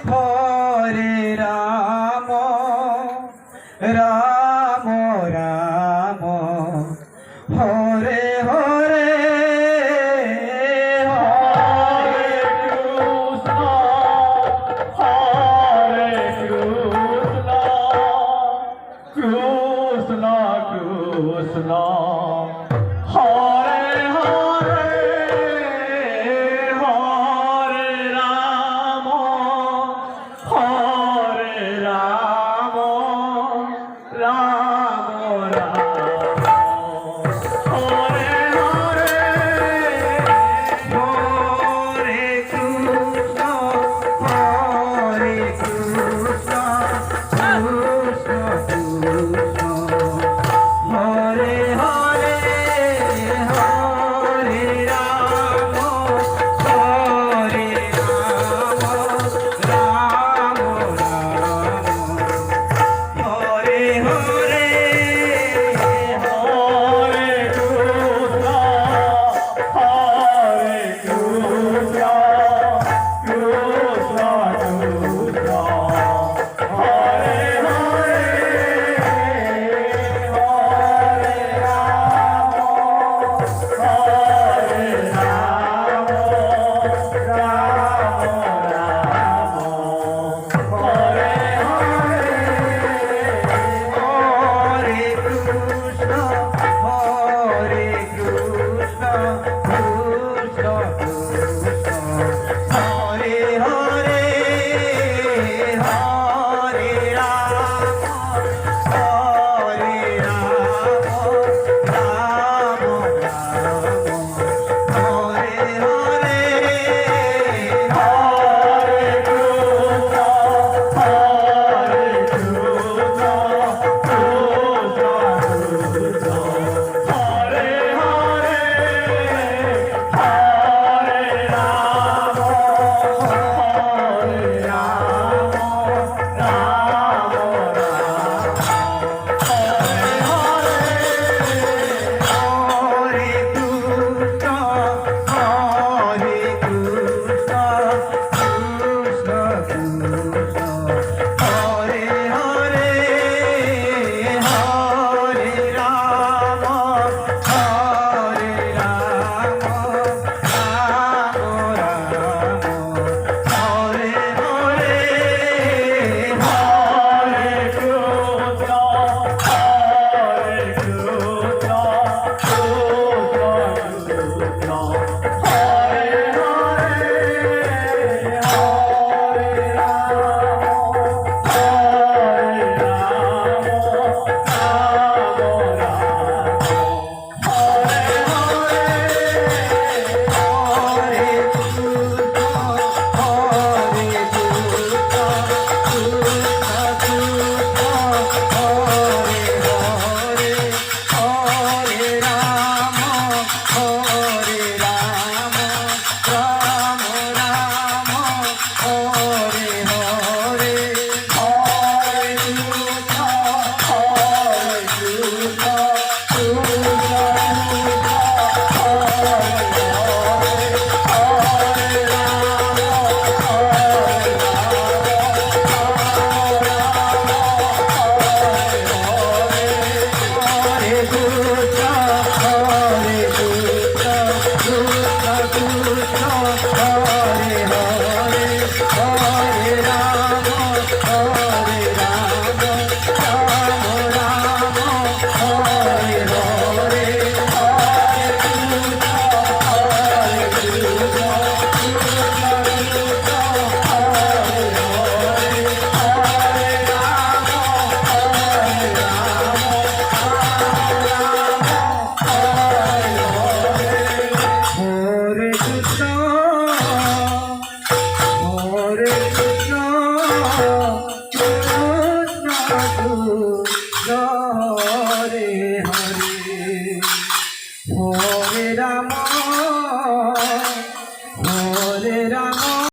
Hare Ram Ram Ram Hare Hare Hare Krishna Hare Krishna Krishna Krishna Hare Hare Hare Ram Ram Ram Hare Hare Hare Krishna Hare Krishna Krishna Krishna Hare Hare Hare Ram Hare Ram Ram Ram Hare Hare Hare Krishna Hare Krishna Krishna Krishna Hare Hare Hare Ram Hare Krishna Hare Krishna Krishna Krishna Hare Hare Hare Ram Hare Ram Ram Ram Hare Hare Hare Krishna Hare Krishna Hare Hare Hare Ram Hare Ram Ram Ram Hare Hare Krishna Hare Krishna Krishna Krishna Hare Hare Hare Ram Hare Ram Ram Ram Hare Hare Hare Krishna Hare Krishna Krishna Krishna Hare Hare Hare Ram Hare Ram Ram Ram Hare Hare Hare Krishna Hare Krishna Krishna Krishna Hare Hare Hare Ram Hare Ram Ram Ram Hare Hare Hare Krishna Hare Krishna Hare